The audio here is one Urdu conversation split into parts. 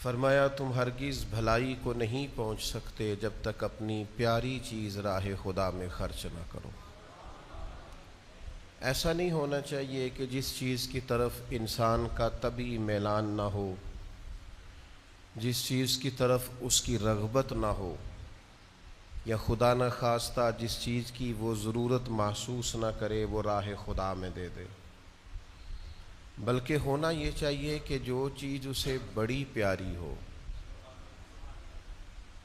فرمایا تم ہرگز بھلائی کو نہیں پہنچ سکتے جب تک اپنی پیاری چیز راہ خدا میں خرچ نہ کرو۔ ایسا نہیں ہونا چاہیے کہ جس چیز کی طرف انسان کا طبعی میلان نہ ہو، جس چیز کی طرف اس کی رغبت نہ ہو، یا خدا نہ خواستہ جس چیز کی وہ ضرورت محسوس نہ کرے وہ راہ خدا میں دے دے، بلکہ ہونا یہ چاہیے کہ جو چیز اسے بڑی پیاری ہو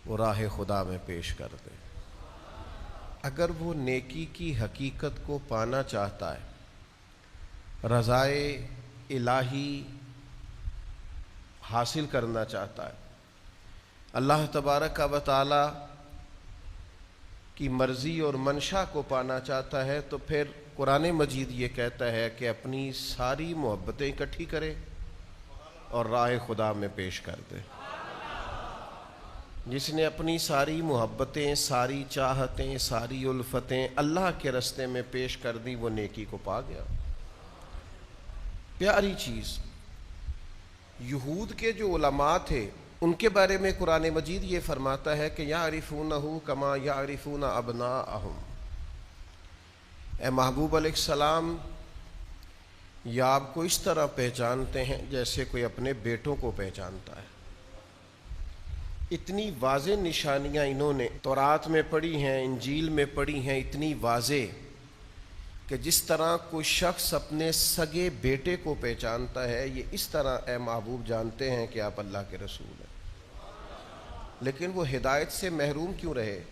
وہ راہ خدا میں پیش کر دے۔ اگر وہ نیکی کی حقیقت کو پانا چاہتا ہے، رضائے الہی حاصل کرنا چاہتا ہے، اللہ تبارک و تعالی کی مرضی اور منشا کو پانا چاہتا ہے، تو پھر قرآن مجید یہ کہتا ہے کہ اپنی ساری محبتیں اکٹھی کرے اور راہ خدا میں پیش کر دے۔ جس نے اپنی ساری محبتیں، ساری چاہتیں، ساری الفتیں اللہ کے راستے میں پیش کر دی، وہ نیکی کو پا گیا۔ پیاری چیز۔ یہود کے جو علماء تھے ان کے بارے میں قرآن مجید یہ فرماتا ہے کہ یعرفونہ کما یعرفون ابناءہم۔ اے محبوب علیہ السلام، یا آپ کو اس طرح پہچانتے ہیں جیسے کوئی اپنے بیٹوں کو پہچانتا ہے۔ اتنی واضح نشانیاں انہوں نے تورات میں پڑھی ہیں، انجیل میں پڑھی ہیں، اتنی واضح کہ جس طرح کوئی شخص اپنے سگے بیٹے کو پہچانتا ہے، یہ اس طرح اے محبوب جانتے ہیں کہ آپ اللہ کے رسول ہیں۔ لیکن وہ ہدایت سے محروم کیوں رہے؟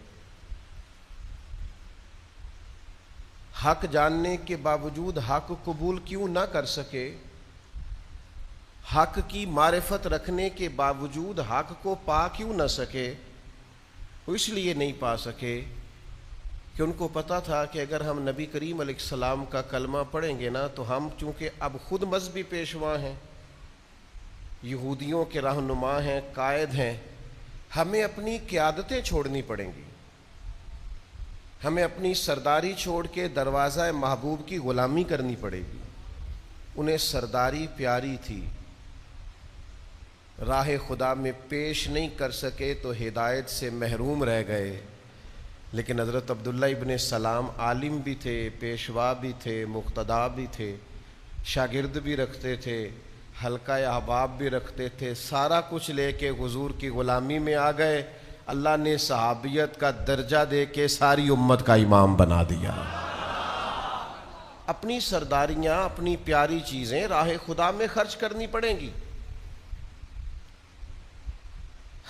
حق جاننے کے باوجود حق قبول کیوں نہ کر سکے؟ حق کی معرفت رکھنے کے باوجود حق کو پا کیوں نہ سکے؟ وہ اس لیے نہیں پا سکے کہ ان کو پتہ تھا کہ اگر ہم نبی کریم علیہ السلام کا کلمہ پڑھیں گے نا تو ہم چونکہ اب خود مذہبی پیشوا ہیں، یہودیوں کے رہنما ہیں، قائد ہیں، ہمیں اپنی قیادتیں چھوڑنی پڑیں گی، ہمیں اپنی سرداری چھوڑ کے دروازہ محبوب کی غلامی کرنی پڑے گی۔ انہیں سرداری پیاری تھی، راہ خدا میں پیش نہیں کر سکے تو ہدایت سے محروم رہ گئے۔ لیکن حضرت عبداللہ ابن سلام عالم بھی تھے، پیشوا بھی تھے، مقتدا بھی تھے، شاگرد بھی رکھتے تھے، حلقہ احباب بھی رکھتے تھے، سارا کچھ لے کے حضور کی غلامی میں آ گئے۔ اللہ نے صحابیت کا درجہ دے کے ساری امت کا امام بنا دیا۔ اپنی سرداریاں، اپنی پیاری چیزیں راہ خدا میں خرچ کرنی پڑیں گی۔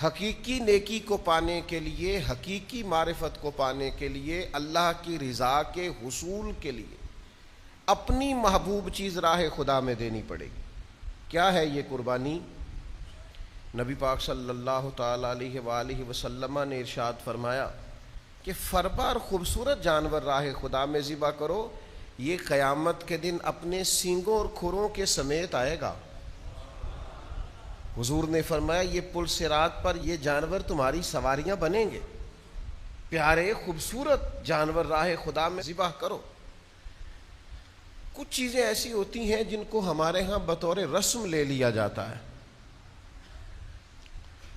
حقیقی نیکی کو پانے کے لیے، حقیقی معرفت کو پانے کے لیے، اللہ کی رضا کے حصول کے لیے اپنی محبوب چیز راہ خدا میں دینی پڑے گی۔ کیا ہے یہ قربانی؟ نبی پاک صلی اللہ تعالی علیہ وآلہ وسلم نے ارشاد فرمایا کہ فربار خوبصورت جانور راہ خدا میں ذبح کرو، یہ قیامت کے دن اپنے سینگوں اور کھروں کے سمیت آئے گا۔ حضور نے فرمایا یہ پل صراط پر یہ جانور تمہاری سواریاں بنیں گے۔ پیارے خوبصورت جانور راہ خدا میں ذبح کرو۔ کچھ چیزیں ایسی ہوتی ہیں جن کو ہمارے ہاں بطور رسم لے لیا جاتا ہے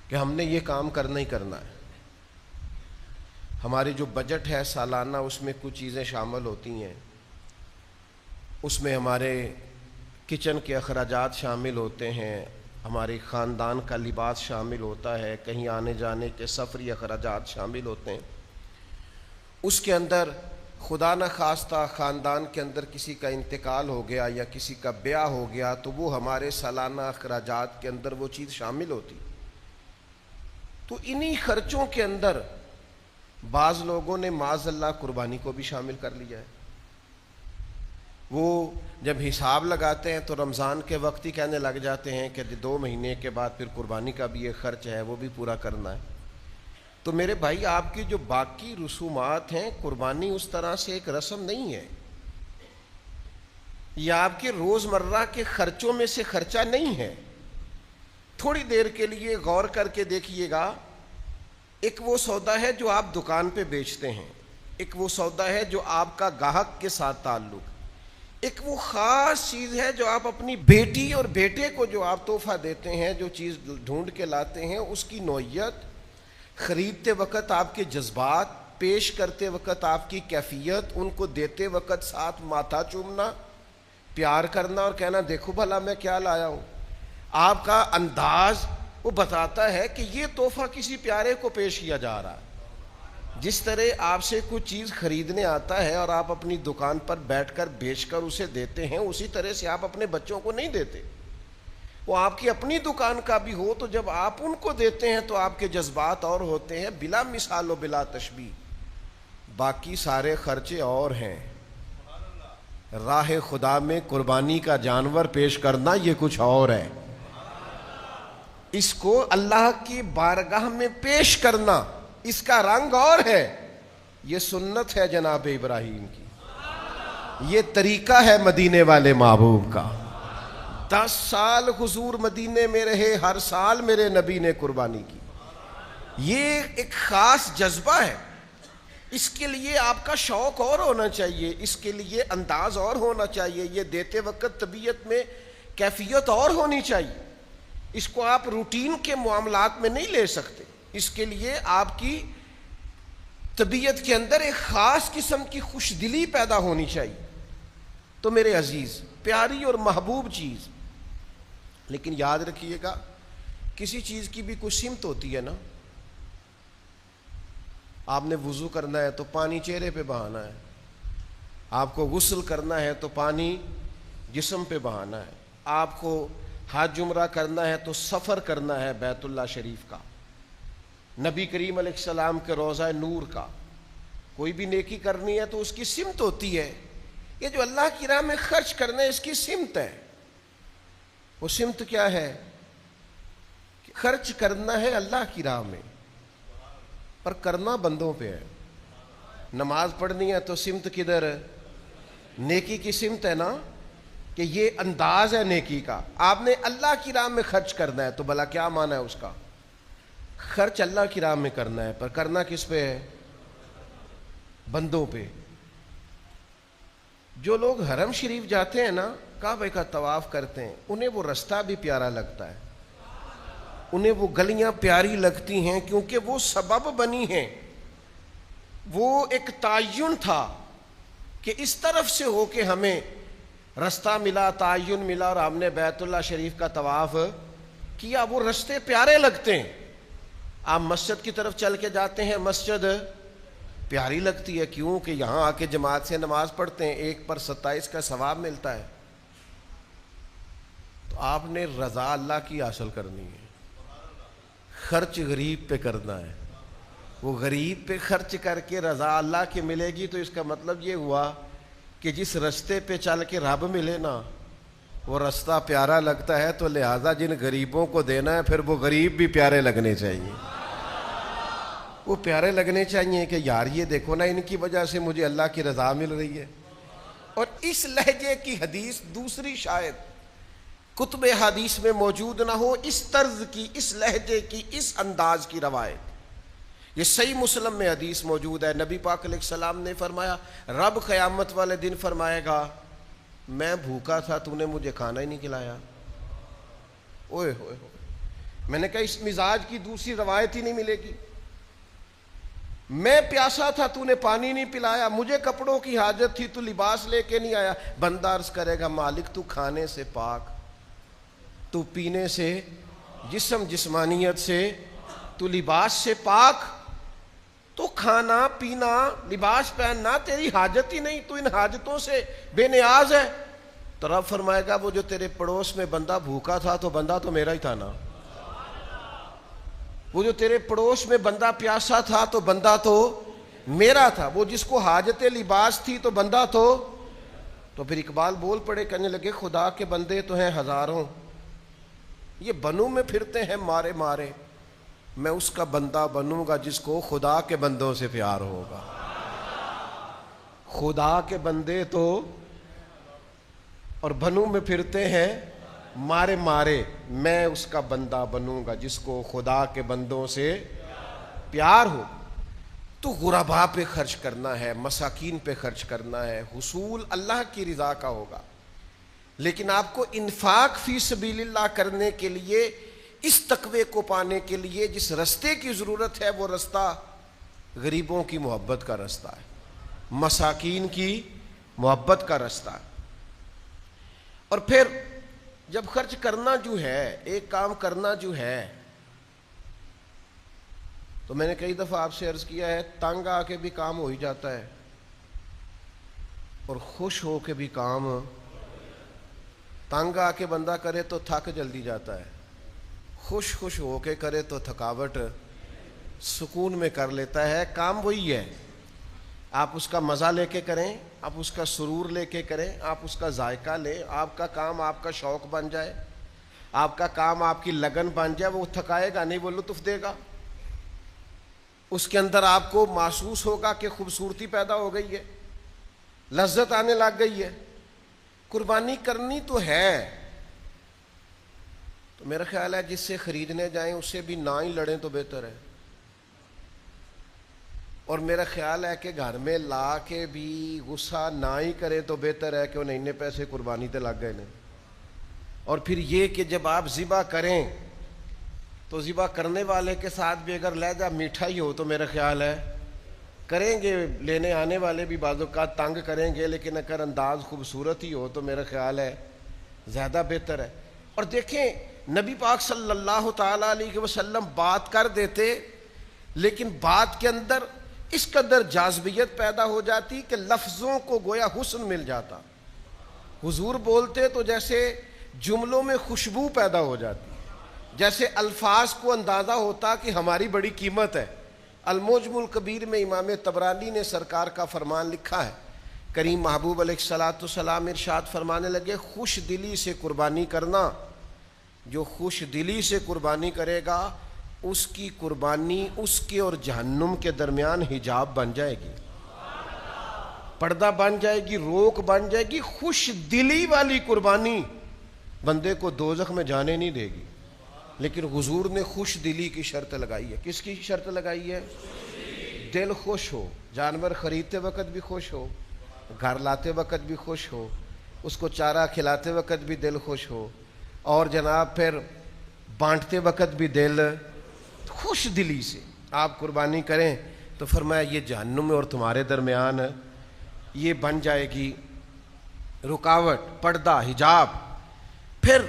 کہ ہم نے یہ کام کرنا ہی کرنا ہے۔ ہماری جو بجٹ ہے سالانہ، اس میں کچھ چیزیں شامل ہوتی ہیں، اس میں ہمارے کچن کے اخراجات شامل ہوتے ہیں، ہمارے خاندان کا لباس شامل ہوتا ہے، کہیں آنے جانے کے سفری اخراجات شامل ہوتے ہیں۔ اس کے اندر خدا نہ خواستہ خاندان کے اندر کسی کا انتقال ہو گیا یا کسی کا بیاہ ہو گیا تو وہ ہمارے سالانہ اخراجات کے اندر وہ چیز شامل ہوتی۔ تو انہی خرچوں کے اندر بعض لوگوں نے معاذ اللہ قربانی کو بھی شامل کر لیا ہے۔ وہ جب حساب لگاتے ہیں تو رمضان کے وقت ہی کہنے لگ جاتے ہیں کہ 2 مہینے کے بعد پھر قربانی کا بھی ایک خرچ ہے، وہ بھی پورا کرنا ہے۔ تو میرے بھائی، آپ کی جو باقی رسومات ہیں، قربانی اس طرح سے ایک رسم نہیں ہے، یہ آپ کے روزمرہ کے خرچوں میں سے خرچہ نہیں ہے۔ تھوڑی دیر کے لیے غور کر کے دیکھیے گا، ایک وہ سودا ہے جو آپ دکان پہ بیچتے ہیں، ایک وہ سودا ہے جو آپ کا گاہک کے ساتھ تعلق، ایک وہ خاص چیز ہے جو آپ اپنی بیٹی اور بیٹے کو جو آپ تحفہ دیتے ہیں، جو چیز ڈھونڈ کے لاتے ہیں، اس کی نوعیت، خریدتے وقت آپ کے جذبات، پیش کرتے وقت آپ کی کیفیت، ان کو دیتے وقت ساتھ ماتھا چومنا، پیار کرنا اور کہنا دیکھو بھلا میں کیا لایا ہوں، آپ کا انداز وہ بتاتا ہے کہ یہ تحفہ کسی پیارے کو پیش کیا جا رہا ہے۔ جس طرح آپ سے کچھ چیز خریدنے آتا ہے اور آپ اپنی دکان پر بیٹھ کر بیچ کر اسے دیتے ہیں، اسی طرح سے آپ اپنے بچوں کو نہیں دیتے، وہ آپ کی اپنی دکان کا بھی ہو تو جب آپ ان کو دیتے ہیں تو آپ کے جذبات اور ہوتے ہیں، بلا مثال و بلا تشبیہ۔ باقی سارے خرچے اور ہیں، راہ خدا میں قربانی کا جانور پیش کرنا یہ کچھ اور ہے، اس کو اللہ کی بارگاہ میں پیش کرنا اس کا رنگ اور ہے۔ یہ سنت ہے جناب ابراہیم کی، یہ طریقہ ہے مدینے والے محبوب کا۔ 10 سال حضور مدینے میں رہے، ہر سال میرے نبی نے قربانی کی۔ یہ ایک خاص جذبہ ہے، اس کے لیے آپ کا شوق اور ہونا چاہیے، اس کے لیے انداز اور ہونا چاہیے، یہ دیتے وقت طبیعت میں کیفیت اور ہونی چاہیے۔ اس کو آپ روٹین کے معاملات میں نہیں لے سکتے، اس کے لیے آپ کی طبیعت کے اندر ایک خاص قسم کی خوش دلی پیدا ہونی چاہیے۔ تو میرے عزیز، پیاری اور محبوب چیز، لیکن یاد رکھیے گا کسی چیز کی بھی کوئی سمت ہوتی ہے نا۔ آپ نے وضو کرنا ہے تو پانی چہرے پہ بہانا ہے، آپ کو غسل کرنا ہے تو پانی جسم پہ بہانا ہے، آپ کو حج عمرہ کرنا ہے تو سفر کرنا ہے بیت اللہ شریف کا، نبی کریم علیہ السلام کے روضہ نور کا، کوئی بھی نیکی کرنی ہے تو اس کی سمت ہوتی ہے۔ یہ جو اللہ کی راہ میں خرچ کرنا ہے اس کی سمت ہے۔ وہ سمت کیا ہے؟ خرچ کرنا ہے اللہ کی راہ میں، پر کرنا بندوں پہ ہے۔ نماز پڑھنی ہے تو سمت کدھر ہے؟ نیکی کی سمت ہے نا، کہ یہ انداز ہے نیکی کا، آپ نے اللہ کی راہ میں خرچ کرنا ہے، تو بھلا کیا معنی ہے اس کا؟ خرچ اللہ کی راہ میں کرنا ہے، پر کرنا کس پہ ہے؟ بندوں پہ۔ جو لوگ حرم شریف جاتے ہیں نا، کعبہ کا طواف کرتے ہیں، انہیں وہ رستہ بھی پیارا لگتا ہے، انہیں وہ گلیاں پیاری لگتی ہیں، کیونکہ وہ سبب بنی ہیں، وہ ایک تعین تھا کہ اس طرف سے ہو کے ہمیں رستہ ملا، تعین ملا اور ہم نے بیت اللہ شریف کا طواف کیا۔ وہ رستے پیارے لگتے ہیں۔ آپ مسجد کی طرف چل کے جاتے ہیں، مسجد پیاری لگتی ہے، کیوں کہ یہاں آ کے جماعت سے نماز پڑھتے ہیں، 1 پر 27 کا ثواب ملتا ہے۔ تو آپ نے رضا اللہ کی حاصل کرنی ہے، خرچ غریب پہ کرنا ہے۔ وہ غریب پہ خرچ کر کے رضا اللہ کی ملے گی تو اس کا مطلب یہ ہوا کہ جس رستے پہ چل کے رب ملے نا، وہ رستہ پیارا لگتا ہے، تو لہٰذا جن غریبوں کو دینا ہے پھر وہ غریب بھی پیارے لگنے چاہیے، وہ پیارے لگنے چاہیے کہ یار یہ دیکھو نا، ان کی وجہ سے مجھے اللہ کی رضا مل رہی ہے۔ اور اس لہجے کی حدیث دوسری شاید کتب حدیث میں موجود نہ ہو، اس طرز کی، اس لہجے کی، اس انداز کی روایت۔ یہ صحیح مسلم میں حدیث موجود ہے، نبی پاک علیہ السلام نے فرمایا، رب قیامت والے دن فرمائے گا میں بھوکا تھا، تو نے مجھے کھانا ہی نہیں کھلایا۔ اوئے ہوئے ہوئے، میں نے کہا اس مزاج کی دوسری روایت ہی نہیں ملے گی۔ میں پیاسا تھا، تو نے پانی نہیں پلایا، مجھے کپڑوں کی حاجت تھی، تو لباس لے کے نہیں آیا۔ بندہ عرض کرے گا مالک تو کھانے سے پاک، تو پینے سے، جسم جسمانیت سے، تو لباس سے پاک، تو کھانا پینا لباس پہننا تیری حاجت ہی نہیں، تو ان حاجتوں سے بے نیاز ہے۔ تو رب فرمائے گا وہ جو تیرے پڑوس میں بندہ بھوکا تھا تو بندہ تو میرا ہی تھا نا، وہ جو تیرے پڑوس میں بندہ پیاسا تھا تو بندہ تو میرا تھا، وہ جس کو حاجت لباس تھی تو بندہ تو پھر اقبال بول پڑے، کہنے لگے خدا کے بندے تو ہیں ہزاروں، یہ بنوں میں پھرتے ہیں مارے مارے، میں اس کا بندہ بنوں گا جس کو خدا کے بندوں سے پیار ہوگا۔ خدا کے بندے تو اور بنوں میں پھرتے ہیں مارے مارے، میں اس کا بندہ بنوں گا جس کو خدا کے بندوں سے پیار ہو۔ تو غرباء پہ خرچ کرنا ہے، مساکین پہ خرچ کرنا ہے، حصول اللہ کی رضا کا ہوگا. لیکن آپ کو انفاق فی سبیل اللہ کرنے کے لیے، اس تقوی کو پانے کے لیے جس رستے کی ضرورت ہے، وہ رستہ غریبوں کی محبت کا رستہ ہے، مساکین کی محبت کا رستہ ہے. اور پھر جب خرچ کرنا جو ہے، ایک کام کرنا جو ہے، تو میں نے کئی دفعہ آپ سے عرض کیا ہے، تنگ آ کے بھی کام ہو ہی جاتا ہے اور خوش ہو کے بھی کام. تنگ آ کے بندہ کرے تو تھک جلدی جاتا ہے، خوش ہو کے کرے تو تھکاوٹ سکون میں کر لیتا ہے. کام وہی ہے، آپ اس کا مزہ لے کے کریں، آپ اس کا سرور لے کے کریں، آپ اس کا ذائقہ لیں. آپ کا کام آپ کا شوق بن جائے، آپ کا کام آپ کی لگن بن جائے. وہ تھکائے گا نہیں، وہ لطف دے گا. اس کے اندر آپ کو محسوس ہوگا کہ خوبصورتی پیدا ہو گئی ہے، لذت آنے لگ گئی ہے. قربانی کرنی تو ہے. تو میرا خیال ہے جس سے خریدنے جائیں اس سے بھی نہ ہی لڑیں تو بہتر ہے. اور میرا خیال ہے کہ گھر میں لا کے بھی غصہ نہ ہی کرے تو بہتر ہے کہ وہ اتنے پیسے قربانی تے لگ گئے نے. اور پھر یہ کہ جب آپ ذبح کریں تو ذبح کرنے والے کے ساتھ بھی اگر لہجہ میٹھا ہی ہو تو میرا خیال ہے کریں گے. لینے آنے والے بھی بعض اوقات تنگ کریں گے، لیکن اگر انداز خوبصورت ہی ہو تو میرا خیال ہے زیادہ بہتر ہے. اور دیکھیں نبی پاک صلی اللہ تعالیٰ علیہ وسلم بات کر دیتے، لیکن بات کے اندر اس قدر جاذبیت پیدا ہو جاتی کہ لفظوں کو گویا حسن مل جاتا. حضور بولتے تو جیسے جملوں میں خوشبو پیدا ہو جاتی، جیسے الفاظ کو اندازہ ہوتا کہ ہماری بڑی قیمت ہے. المعجم الکبیر میں امام طبرانی نے سرکار کا فرمان لکھا ہے. کریم محبوب علیہ الصلوۃ والسلام ارشاد فرمانے لگے، خوش دلی سے قربانی کرنا. جو خوش دلی سے قربانی کرے گا اس کی قربانی اس کے اور جہنم کے درمیان حجاب بن جائے گی، پردہ بن جائے گی، روک بن جائے گی. خوش دلی والی قربانی بندے کو دوزخ میں جانے نہیں دے گی. لیکن حضور نے خوش دلی کی شرط لگائی ہے. کس کی شرط لگائی ہے؟ دل خوش ہو، جانور خریدتے وقت بھی خوش ہو، گھر لاتے وقت بھی خوش ہو، اس کو چارہ کھلاتے وقت بھی دل خوش ہو، اور جناب پھر بانٹتے وقت بھی دل خوش دلی سے آپ قربانی کریں. تو فرمایا یہ جہنم اور تمہارے درمیان یہ بن جائے گی رکاوٹ، پردہ، حجاب. پھر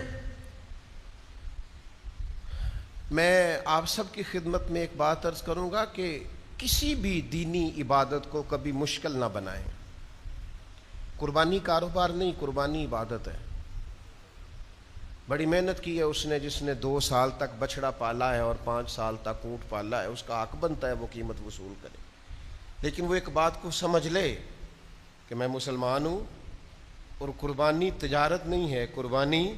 میں آپ سب کی خدمت میں ایک بات عرض کروں گا کہ کسی بھی دینی عبادت کو کبھی مشکل نہ بنائیں. قربانی کاروبار نہیں، قربانی عبادت ہے. بڑی محنت کی ہے اس نے، جس نے 2 سال تک بچڑا پالا ہے اور 5 سال تک اونٹ پالا ہے، اس کا حق بنتا ہے وہ قیمت وصول کرے. لیکن وہ ایک بات کو سمجھ لے کہ میں مسلمان ہوں اور قربانی تجارت نہیں ہے، قربانی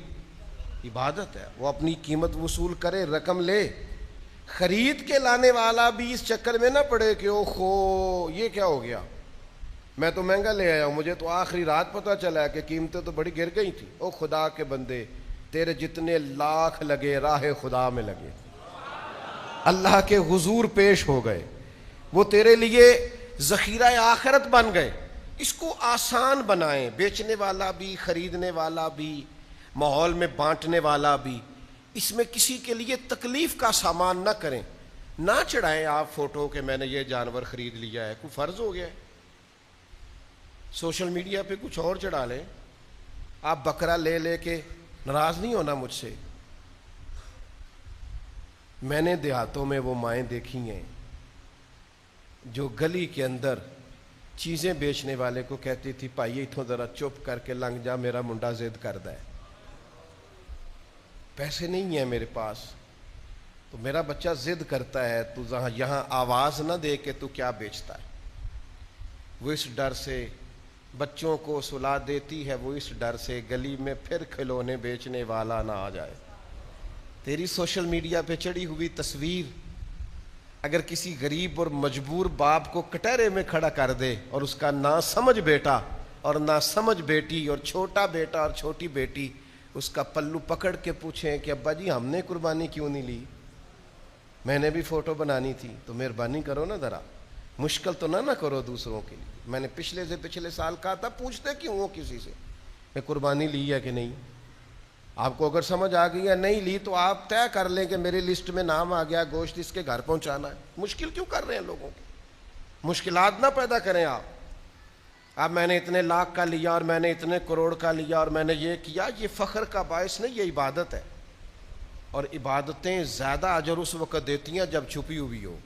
عبادت ہے. وہ اپنی قیمت وصول کرے، رقم لے. خرید کے لانے والا بھی اس چکر میں نہ پڑے کہ او خو یہ کیا ہو گیا، میں تو مہنگا لے آیا ہوں، مجھے تو آخری رات پتہ چلا کہ قیمتیں تو بڑی گر گئی تھی. او خدا کے بندے، تیرے جتنے لاکھ لگے راہ خدا میں لگے، اللہ کے حضور پیش ہو گئے، وہ تیرے لیے ذخیرہ آخرت بن گئے. اس کو آسان بنائیں، بیچنے والا بھی، خریدنے والا بھی، ماحول میں بانٹنے والا بھی. اس میں کسی کے لیے تکلیف کا سامان نہ کریں. نہ چڑھائیں آپ فوٹو کہ میں نے یہ جانور خرید لیا ہے، کوئی فرض ہو گیا ہے. سوشل میڈیا پہ کچھ اور چڑھا لیں. آپ بکرا لے لے کے ناراض نہیں ہونا مجھ سے. میں نے دیہاتوں میں وہ مائیں دیکھی ہیں جو گلی کے اندر چیزیں بیچنے والے کو کہتی تھی بھائی اتھوں ذرا چپ کر کے لنگ جا، میرا منڈا ضد کردا ہے، پیسے نہیں ہیں میرے پاس، تو میرا بچہ ضد کرتا ہے، تو یہاں آواز نہ دے کہ تو کیا بیچتا ہے. وہ اس ڈر سے بچوں کو سلا دیتی ہے، وہ اس ڈر سے گلی میں پھر کھلونے بیچنے والا نہ آ جائے. تیری سوشل میڈیا پہ چڑھی ہوئی تصویر اگر کسی غریب اور مجبور باپ کو کٹہرے میں کھڑا کر دے اور اس کا نہ سمجھ بیٹا اور نہ سمجھ بیٹی اور چھوٹا بیٹا اور چھوٹی بیٹی اس کا پلو پکڑ کے پوچھیں کہ ابا جی ہم نے قربانی کیوں نہیں لی، میں نے بھی فوٹو بنانی تھی، تو مہربانی کرو نا ذرا. مشکل تو نہ کرو دوسروں کے لیے. میں نے پچھلے سے پچھلے سال کہا تھا پوچھتے کیوں ہو کسی سے میں قربانی لی ہے کہ نہیں. آپ کو اگر سمجھ آ گئی ہے نہیں لی تو آپ طے کر لیں کہ میری لسٹ میں نام آ گیا, گوشت اس کے گھر پہنچانا ہے. مشکل کیوں کر رہے ہیں لوگوں کی, مشکلات نہ پیدا کریں آپ. اب میں نے اتنے لاکھ کا لیا اور میں نے اتنے کروڑ کا لیا اور میں نے یہ کیا, یہ فخر کا باعث نہیں, یہ عبادت ہے. اور عبادتیں زیادہ اجر اس وقت دیتی ہیں جب چھپی ہوئی ہو,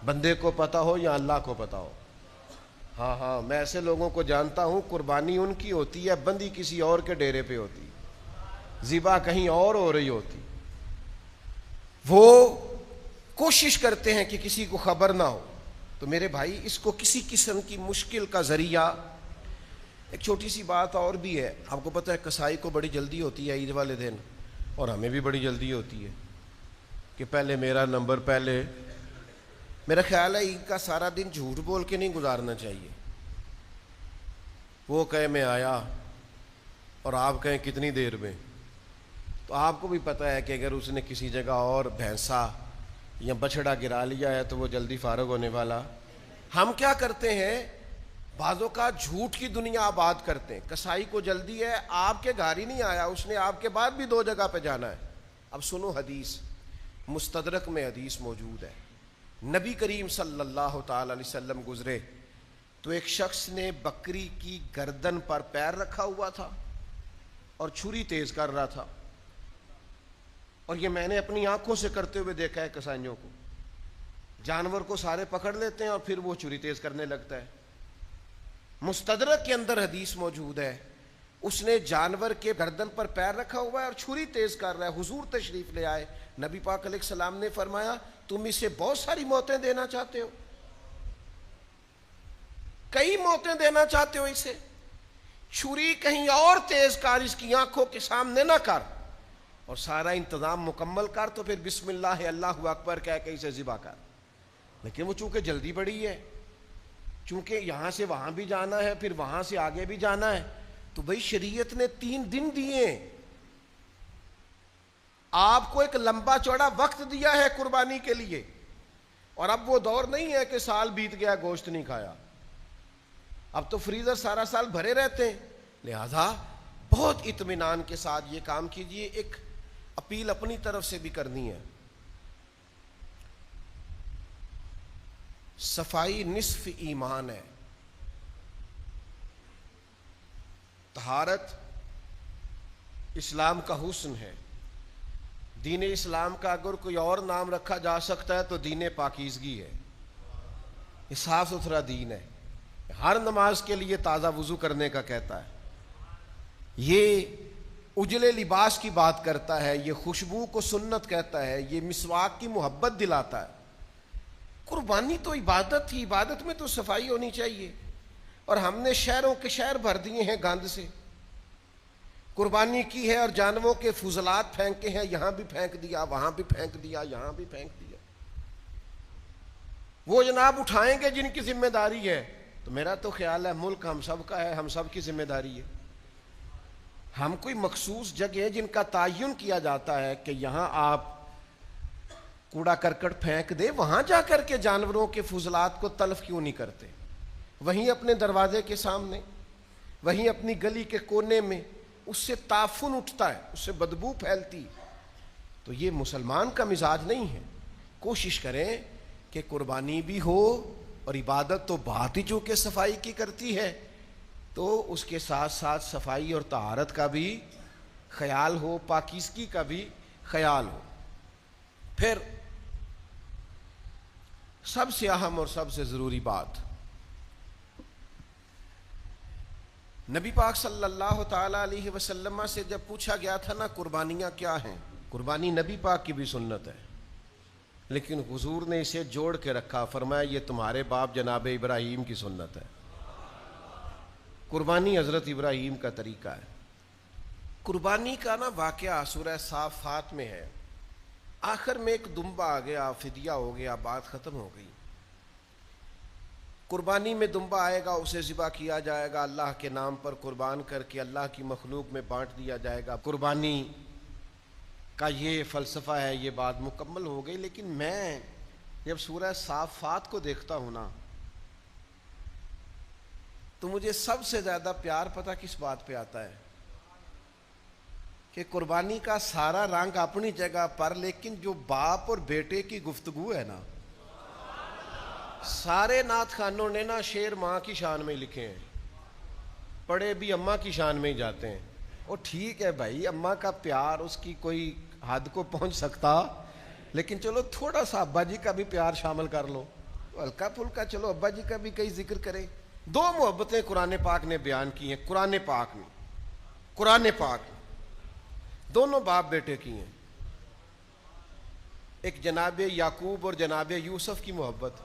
بندے کو پتہ ہو یا اللہ کو پتہ ہو. ہاں میں ایسے لوگوں کو جانتا ہوں قربانی ان کی ہوتی ہے, بندی کسی اور کے ڈیرے پہ ہوتی, ذبح کہیں اور ہو رہی ہوتی. وہ کوشش کرتے ہیں کہ کسی کو خبر نہ ہو. تو میرے بھائی اس کو کسی قسم کی مشکل کا ذریعہ. ایک چھوٹی سی بات اور بھی ہے, آپ کو پتہ ہے کسائی کو بڑی جلدی ہوتی ہے عید والے دن, اور ہمیں بھی بڑی جلدی ہوتی ہے کہ پہلے میرا نمبر. پہلے میرا خیال ہے عید کا سارا دن جھوٹ بول کے نہیں گزارنا چاہیے. وہ کہے میں آیا اور آپ کہیں کتنی دیر میں, تو آپ کو بھی پتہ ہے کہ اگر اس نے کسی جگہ اور بھینسا یا بچڑا گرا لیا ہے تو وہ جلدی فارغ ہونے والا. ہم کیا کرتے ہیں, بعضوں کا جھوٹ کی دنیا آباد کرتے ہیں. کسائی کو جلدی ہے, آپ کے گھر ہی نہیں آیا, اس نے آپ کے بعد بھی 2 جگہ پہ جانا ہے. اب سنو حدیث, مستدرک میں حدیث موجود ہے. نبی کریم صلی اللہ تعالی علیہ وسلم گزرے تو ایک شخص نے بکری کی گردن پر پیر رکھا ہوا تھا اور چھری تیز کر رہا تھا. اور یہ میں نے اپنی آنکھوں سے کرتے ہوئے دیکھا ہے. کسائیوں کو, جانور کو سارے پکڑ لیتے ہیں اور پھر وہ چھری تیز کرنے لگتا ہے. مستدرک کے اندر حدیث موجود ہے, اس نے جانور کے گردن پر پیر رکھا ہوا ہے اور چھری تیز کر رہا ہے. حضور تشریف لے آئے, نبی پاک علیہ السلام نے فرمایا تم اسے بہت ساری موتیں دینا چاہتے ہو, کئی موتیں دینا چاہتے ہو اسے, چھری کہیں اور تیز کر, اس کی آنکھوں کے سامنے نہ کر, اور سارا انتظام مکمل کر, تو پھر بسم اللہ اللہ اکبر کہہ کے اسے ذبح کر. لیکن وہ چونکہ جلدی بڑی ہے, چونکہ یہاں سے وہاں بھی جانا ہے پھر وہاں سے آگے بھی جانا ہے, تو بھئی شریعت نے 3 دن دیے, آپ کو ایک لمبا چوڑا وقت دیا ہے قربانی کے لیے. اور اب وہ دور نہیں ہے کہ سال بیت گیا گوشت نہیں کھایا, اب تو فریزر سارا سال بھرے رہتے ہیں. لہذا بہت اطمینان کے ساتھ یہ کام کیجئے. ایک اپیل اپنی طرف سے بھی کرنی ہے, صفائی نصف ایمان ہے. طہارت اسلام کا حسن ہے. دین اسلام کا اگر کوئی اور نام رکھا جا سکتا ہے تو دین پاکیزگی ہے. یہ صاف ستھرا دین ہے. ہر نماز کے لیے تازہ وضو کرنے کا کہتا ہے, یہ اجلے لباس کی بات کرتا ہے, یہ خوشبو کو سنت کہتا ہے, یہ مسواک کی محبت دلاتا ہے. قربانی تو عبادت تھی, عبادت میں تو صفائی ہونی چاہیے. اور ہم نے شہروں کے شہر بھر دیے ہیں گند سے. قربانی کی ہے اور جانوروں کے فضلات پھینکے ہیں, یہاں بھی پھینک دیا, وہاں بھی پھینک دیا, یہاں بھی پھینک دیا. وہ جناب اٹھائیں گے جن کی ذمہ داری ہے. تو میرا تو خیال ہے ملک ہم سب کا ہے, ہم سب کی ذمہ داری ہے. ہم کوئی مخصوص جگہ جن کا تعین کیا جاتا ہے کہ یہاں آپ کوڑا کرکٹ پھینک دے, وہاں جا کر کے جانوروں کے فضلات کو تلف کیوں نہیں کرتے؟ وہیں اپنے دروازے کے سامنے, وہیں اپنی گلی کے کونے میں, اس سے تعفن اٹھتا ہے, اس سے بدبو پھیلتی. تو یہ مسلمان کا مزاج نہیں ہے. کوشش کریں کہ قربانی بھی ہو, اور عبادت تو بات ہی چونکہ صفائی کی کرتی ہے, تو اس کے ساتھ ساتھ صفائی اور طہارت کا بھی خیال ہو, پاکیزگی کا بھی خیال ہو. پھر سب سے اہم اور سب سے ضروری بات, نبی پاک صلی اللہ تعالی علیہ وسلم سے جب پوچھا گیا تھا نا قربانیاں کیا ہیں, قربانی نبی پاک کی بھی سنت ہے, لیکن حضور نے اسے جوڑ کے رکھا, فرمایا یہ تمہارے باپ جناب ابراہیم کی سنت ہے. قربانی حضرت ابراہیم کا طریقہ ہے. قربانی کا نا واقعہ سورہ صافات میں ہے. آخر میں ایک دمبا آ گیا, فدیہ ہو گیا, بات ختم ہو گئی. قربانی میں دمبا آئے گا, اسے ذبح کیا جائے گا, اللہ کے نام پر قربان کر کے اللہ کی مخلوق میں بانٹ دیا جائے گا. قربانی کا یہ فلسفہ ہے, یہ بات مکمل ہو گئی. لیکن میں جب سورہ صافات کو دیکھتا ہوں نا تو مجھے سب سے زیادہ پیار پتہ کس بات پہ آتا ہے کہ قربانی کا سارا رنگ اپنی جگہ پر، لیکن جو باپ اور بیٹے کی گفتگو ہے نا، سارے نعت خانوں نے نا شعر ماں کی شان میں لکھے ہیں، پڑھے بھی اماں کی شان میں ہی جاتے ہیں۔ وہ ٹھیک ہے بھائی، اماں کا پیار اس کی کوئی حد کو پہنچ سکتا، لیکن چلو تھوڑا سا ابا جی کا بھی پیار شامل کر لو، ہلکا پھلکا چلو ابا جی کا بھی کئی ذکر کرے۔ دو محبتیں قرآن پاک نے بیان کی ہیں، قرآن پاک نے دونوں باپ بیٹے کی ہیں۔ ایک جناب یعقوب اور جناب یوسف کی محبت،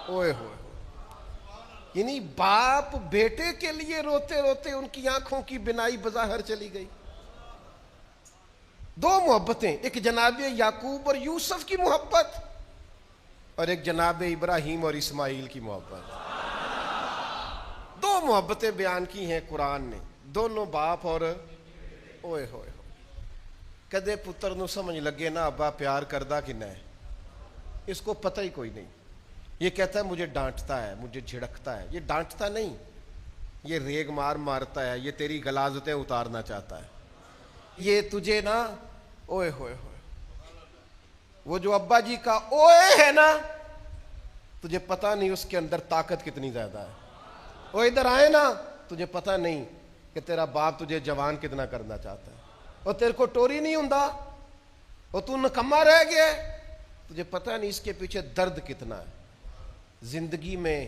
اوئے ہوئے، یعنی باپ بیٹے کے لیے روتے روتے ان کی آنکھوں کی بینائی بظاہر چلی گئی۔ دو محبتیں، ایک جناب یعقوب اور یوسف کی محبت، اور ایک جناب ابراہیم اور اسماعیل کی محبت۔ دو محبتیں بیان کی ہیں قرآن نے، دونوں باپ اور اوئے ہوئے۔ کدے پتر نو سمجھ لگے نا ابا پیار کردہ کنا ہے، اس کو پتہ ہی کوئی نہیں۔ یہ کہتا ہے مجھے ڈانٹتا ہے، مجھے جھڑکتا ہے۔ یہ ڈانٹتا نہیں، یہ ریگ مارتا ہے، یہ تیری غلاظتیں اتارنا چاہتا ہے۔ یہ تجھے نا اوئے ہوئے ہوئے، وہ جو ابا جی کا اوئے ہے نا، تجھے پتہ نہیں اس کے اندر طاقت کتنی زیادہ ہے۔ وہ ادھر آئے نا، تجھے پتہ نہیں کہ تیرا باپ تجھے جوان کتنا کرنا چاہتا ہے، اور تیرے کو ٹوری نہیں ہوندا، اور تو نکما رہ گیا، تجھے پتہ نہیں اس کے پیچھے درد کتنا ہے۔ زندگی میں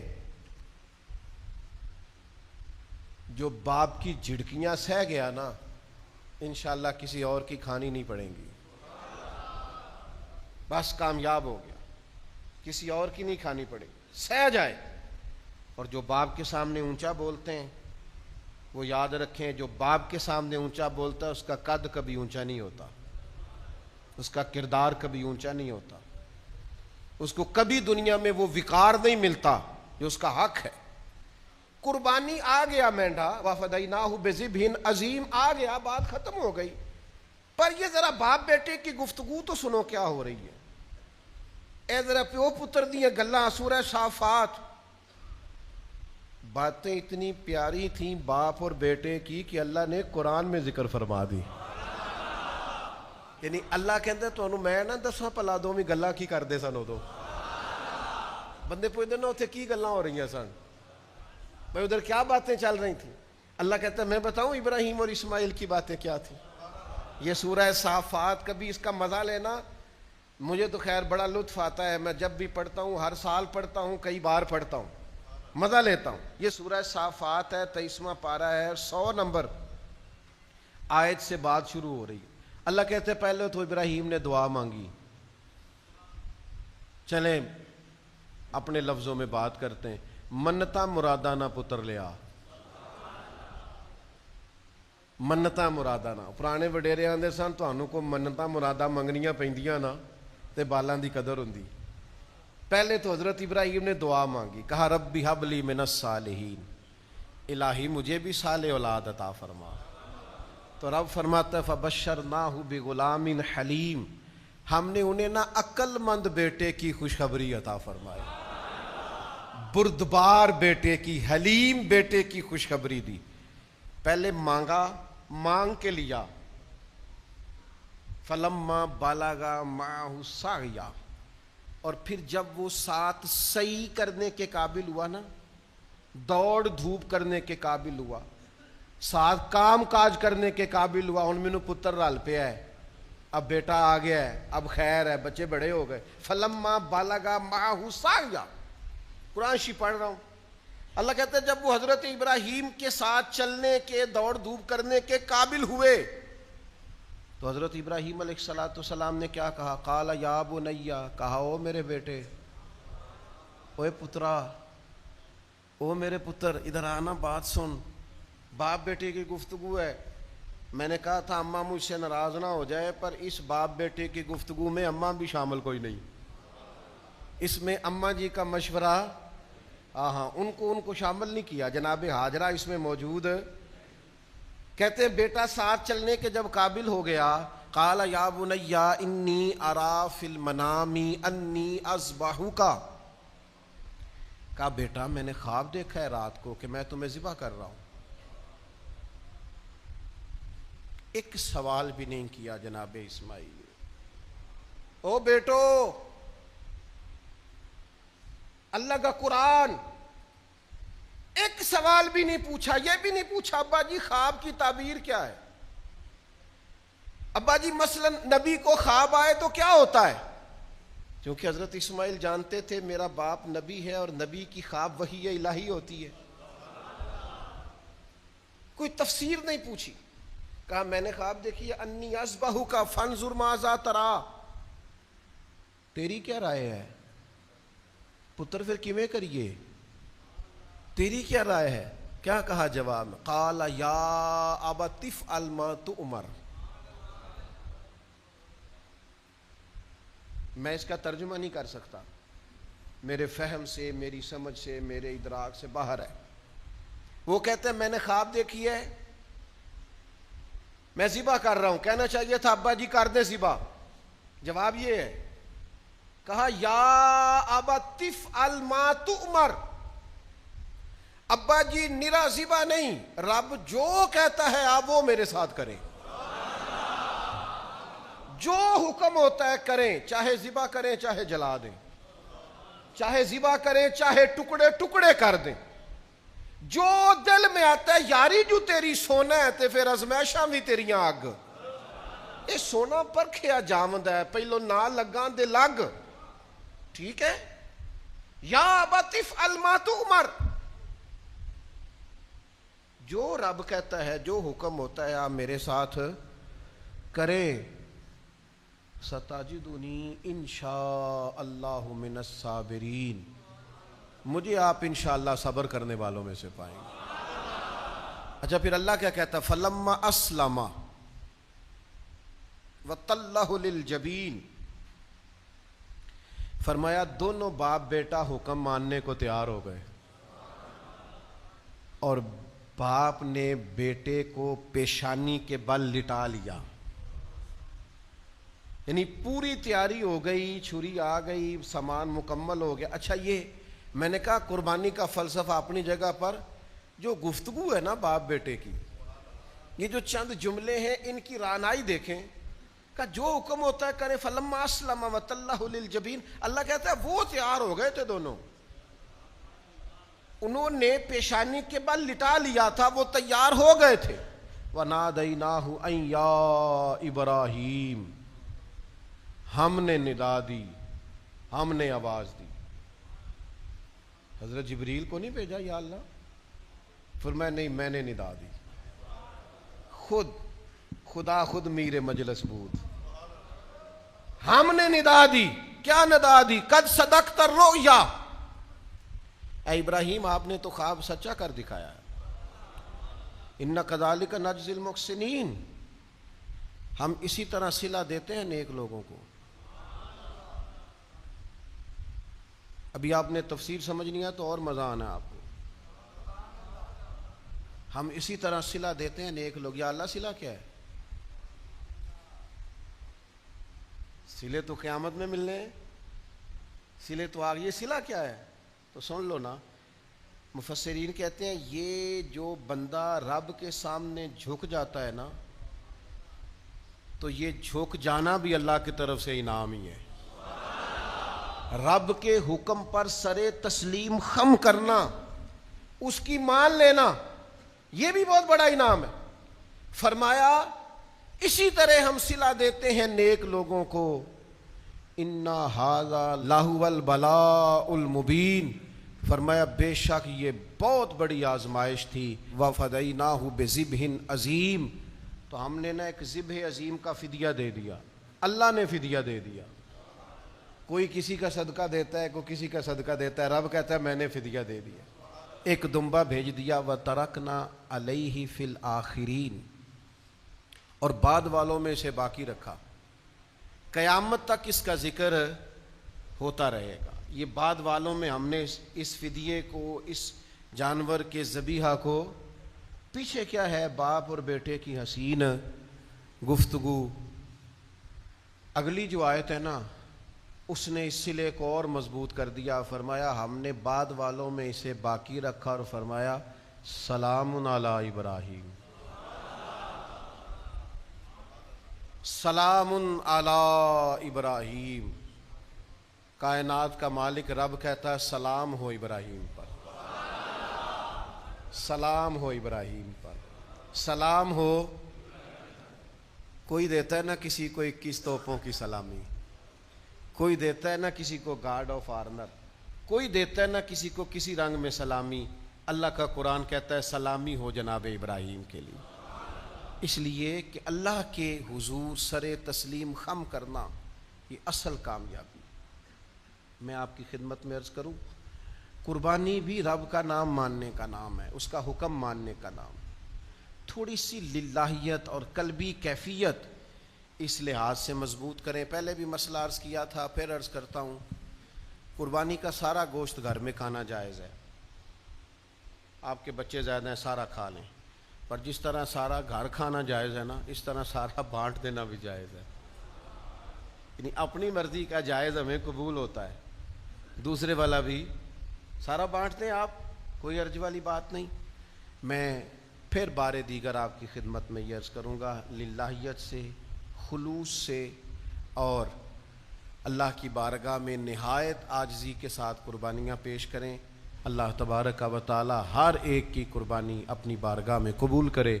جو باپ کی جھڑکیاں سہ گیا نا، انشاءاللہ کسی اور کی کھانی نہیں پڑیں گی، بس کامیاب ہو گیا، کسی اور کی نہیں کھانی پڑے گی، سہ جائے۔ اور جو باپ کے سامنے اونچا بولتے ہیں وہ یاد رکھیں، جو باپ کے سامنے اونچا بولتا ہے اس کا قد کبھی اونچا نہیں ہوتا، اس کا کردار کبھی اونچا نہیں ہوتا، اس کو کبھی دنیا میں وہ وقار نہیں ملتا جو اس کا حق ہے۔ قربانی آ گیا مینڈا، وَفَدَيْنَاهُ بِذِبْحٍ عظیم آ گیا، بات ختم ہو گئی۔ پر یہ ذرا باپ بیٹے کی گفتگو تو سنو کیا ہو رہی ہے۔ اے ذرا پیو پتر دیاں گلاں، سورہ صافات، باتیں اتنی پیاری تھیں باپ اور بیٹے کی کہ اللہ نے قرآن میں ذکر فرما دی۔ یعنی اللہ کہندے تو انہوں میں نہ دساں پلا دو میں گلاں کی کر دے سن ادو، بندے پوچھتے نا اتنے کی گلاں ہو رہی ہیں سن بھائی، ادھر کیا باتیں چل رہی تھیں؟ اللہ کہتا ہے میں بتاؤں ابراہیم اور اسماعیل کی باتیں کیا تھیں۔ یہ سورہ صافات، کبھی اس کا مزہ لینا، مجھے تو خیر بڑا لطف آتا ہے، میں جب بھی پڑھتا ہوں، ہر سال پڑھتا ہوں، کئی بار پڑھتا ہوں، مزہ لیتا ہوں۔ یہ سورہ صافات ہے، 23واں پارہ ہے، 100 نمبر آیت سے بات شروع ہو رہی ہے۔ اللہ کہتے ہیں پہلے تو ابراہیم نے دعا مانگی، چلیں اپنے لفظوں میں بات کرتے ہیں، منتا مرادانہ پتر لیا، منتا مرادانہ۔ پرانے وڈیرے آندے سن تانوں کو منتا مرادہ منگنیاں پیندیاں نا تے بالاں دی قدر ہوندی۔ پہلے تو حضرت ابراہیم نے دعا مانگی، کہا ربی ہب لی من الصالحین، الہی مجھے بھی صالح اولاد عطا فرما۔ تو رب فرماتا ہے فبشرناہ بغلام حلیم، ہم نے انہیں نا عقل مند بیٹے کی خوشخبری عطا فرمائی، بردبار بیٹے کی، حلیم بیٹے کی خوشخبری دی۔ پہلے مانگا، مانگ کے لیا، فلما بلغ معہ السعی، اور پھر جب وہ ساتھ سعی کرنے کے قابل ہوا نا، دوڑ دھوپ کرنے کے قابل ہوا، ساتھ کام کاج کرنے کے قابل ہوا، ان مینوں پتر رل پیا ہے، اب بیٹا آ گیا ہے، اب خیر ہے، بچے بڑے ہو گئے۔ فلما بلغ معہ السعی، قرآن شی پڑھ رہا ہوں، اللہ کہتا ہے جب وہ حضرت ابراہیم کے ساتھ چلنے کے، دوڑ دھوپ کرنے کے قابل ہوئے تو حضرت ابراہیم علیہ السلام نے کیا کہا؟ قال یا بنی، کہا او میرے بیٹے، اوے پترا، او میرے پتر، ادھر آنا، بات سن۔ باپ بیٹے کی گفتگو ہے۔ میں نے کہا تھا اماں مجھ سے ناراض نہ ہو جائے، پر اس باپ بیٹے کی گفتگو میں اماں بھی شامل کوئی نہیں، اس میں اماں جی کا مشورہ، ہاں ان کو شامل نہیں کیا۔ جناب ہاجرہ اس میں موجود، کہتے ہیں بیٹا ساتھ چلنے کے جب قابل ہو گیا، قال یا بنی انی ارا فی المنام انی اذبحک، کہا بیٹا میں نے خواب دیکھا ہے رات کو کہ میں تمہیں ذبح کر رہا ہوں. ایک سوال بھی نہیں کیا جناب اسماعیل. او بیٹو، اللہ کا قرآن، ایک سوال بھی نہیں پوچھا. یہ بھی نہیں پوچھا ابا جی خواب کی تعبیر کیا ہے. ابا جی مثلا نبی کو خواب آئے تو کیا ہوتا ہے؟ کیونکہ حضرت اسماعیل جانتے تھے میرا باپ نبی ہے اور نبی کی خواب وحی الہی ہوتی ہے. کوئی تفسیر نہیں پوچھی. کہا میں نے خواب دیکھی ہے انی اذبحک فانظر ماذا تری. تیری کیا رائے ہے پتر، پھر کیویں کریے، تیری کیا رائے ہے؟ کیا کہا جواب میں؟ قال یا ابت افعل ما تؤمر. میں اس کا ترجمہ نہیں کر سکتا، میرے فہم سے، میری سمجھ سے، میرے ادراک سے باہر ہے. وہ کہتے ہیں میں نے خواب دیکھی ہے میں ذبح کر رہا ہوں. کہنا چاہیے تھا ابا جی کر دیں ذبح. جواب یہ ہے، کہا یا ابت افعل ما تؤمر. ابا جی نرا ذبح نہیں، رب جو کہتا ہے آپ وہ میرے ساتھ کریں. جو حکم ہوتا ہے کریں، چاہے ذبح کریں چاہے جلا دیں، چاہے ذبح کریں چاہے ٹکڑے ٹکڑے کر دیں. جو دل میں آتا ہے یاری جو تیری سونا ہے تے پھر ازمائشاں بھی تیریاں اگ. یہ سونا پرکھیا جامد ہے، پہلو نہ لگاں دے لگ. ٹھیک ہے، یا ابت افعل ما تؤمر. جو رب کہتا ہے، جو حکم ہوتا ہے آپ میرے ساتھ کریں. ستجدنی انشاء اللہ من الصابرین. مجھے آپ انشاءاللہ صبر کرنے والوں میں سے پائیں گے. اچھا پھر اللہ کیا کہتا ہے؟ فلما اسلم وتلہ للجبین. فرمایا دونوں باپ بیٹا حکم ماننے کو تیار ہو گئے اور باپ نے بیٹے کو پیشانی کے بل لٹا لیا. یعنی پوری تیاری ہو گئی، چھری آ گئی، سامان مکمل ہو گیا. اچھا یہ میں نے کہا قربانی کا فلسفہ اپنی جگہ پر، جو گفتگو ہے نا باپ بیٹے کی، یہ جو چند جملے ہیں ان کی رعنائی دیکھیں. کہ جو حکم ہوتا ہے کریں. فلما اسلم وتلہ للجبین. اللہ کہتا ہے وہ تیار ہو گئے تھے دونوں، انہوں نے پیشانی کے بل لٹا لیا تھا، وہ تیار ہو گئے تھے. وَنَادَيْنَاهُ أَن يَا إِبْرَاهِيمُ. ہم نے ندا دی، ہم نے آواز دی. حضرت جبریل کو نہیں بھیجا یا اللہ؟ فرمایا نہیں میں نے ندا دی. خدا خود میر مجلس بود. ہم نے ندا دی. کیا ندا دی؟ قد صدقت الرؤیا. اے ابراہیم آپ نے تو خواب سچا کر دکھایا ہے. ان کذالک نجزی المحسنین. ہم اسی طرح صلہ دیتے ہیں نیک لوگوں کو. ابھی آپ نے تفسیر سمجھنی ہے تو اور مزہ آنا ہے آپ کو. ہم اسی طرح صلہ دیتے ہیں نیک لوگ. یا اللہ صلہ کیا ہے؟ صلے تو قیامت میں ملنے ہیں، صلے تو آگے. یہ صلہ کیا ہے تو سن لو نا. مفسرین کہتے ہیں یہ جو بندہ رب کے سامنے جھک جاتا ہے نا، تو یہ جھک جانا بھی اللہ کی طرف سے انعام ہی ہے. رب کے حکم پر سرے تسلیم خم کرنا، اس کی مان لینا، یہ بھی بہت بڑا انعام ہے. فرمایا اسی طرح ہم صلہ دیتے ہیں نیک لوگوں کو. انا ھذا لہو البلاء المبین. فرمایا بے شک یہ بہت بڑی آزمائش تھی. وفدیناہ بذبح عظیم. تو ہم نے نا ایک ذبح عظیم کا فدیہ دے دیا. اللہ نے فدیہ دے دیا. کوئی کسی کا صدقہ دیتا ہے، کوئی کسی کا صدقہ دیتا ہے، رب کہتا ہے میں نے فدیہ دے دیا. ایک دمبا بھیج دیا. وَتَرَكْنَا عَلَيْهِ فِي الْآخِرِينَ. اور بعد والوں میں سے باقی رکھا. قیامت تک اس کا ذکر ہوتا رہے گا. یہ بعد والوں میں ہم نے اس فدیے کو، اس جانور کے ذبیحہ کو، پیچھے کیا ہے باپ اور بیٹے کی حسین گفتگو، اگلی جو آیت ہے نا اس نے اس سلے کو اور مضبوط کر دیا، فرمایا ہم نے بعد والوں میں اسے باقی رکھا اور فرمایا سلام علی ابراہیم، سلام علی ابراہیم۔ کائنات کا مالک رب کہتا ہے سلام ہو ابراہیم پر، سلام ہو ابراہیم پر، سلام ہو۔ کوئی دیتا ہے نا کسی کو 21 توپوں کی سلامی، کوئی دیتا ہے نا کسی کو گارڈ آف آنر، کوئی دیتا ہے نا کسی کو کسی رنگ میں سلامی۔ اللہ کا قرآن کہتا ہے سلامی ہو جناب ابراہیم کے لیے، اس لیے کہ اللہ کے حضور سر تسلیم خم کرنا یہ اصل کامیابی۔ میں آپ کی خدمت میں عرض کروں، قربانی بھی رب کا نام ماننے کا نام ہے، اس کا حکم ماننے کا نام۔ تھوڑی سی للہیت اور قلبی کیفیت اس لحاظ سے مضبوط کریں۔ پہلے بھی مسئلہ عرض کیا تھا، پھر عرض کرتا ہوں، قربانی کا سارا گوشت گھر میں کھانا جائز ہے، آپ کے بچے زیادہ ہیں سارا کھا لیں، پر جس طرح سارا گھر کھانا جائز ہے نا، اس طرح سارا بانٹ دینا بھی جائز ہے۔ یعنی اپنی مرضی کا جائز ہمیں قبول ہوتا ہے، دوسرے والا بھی سارا بانٹ دیں آپ، کوئی عرض والی بات نہیں۔ میں پھر بار دیگر آپ کی خدمت میں یہ عرض کروں گا، للہیت سے، خلوص سے اور اللہ کی بارگاہ میں نہایت عاجزی کے ساتھ قربانیاں پیش کریں۔ اللہ تبارک و تعالی ہر ایک کی قربانی اپنی بارگاہ میں قبول کرے۔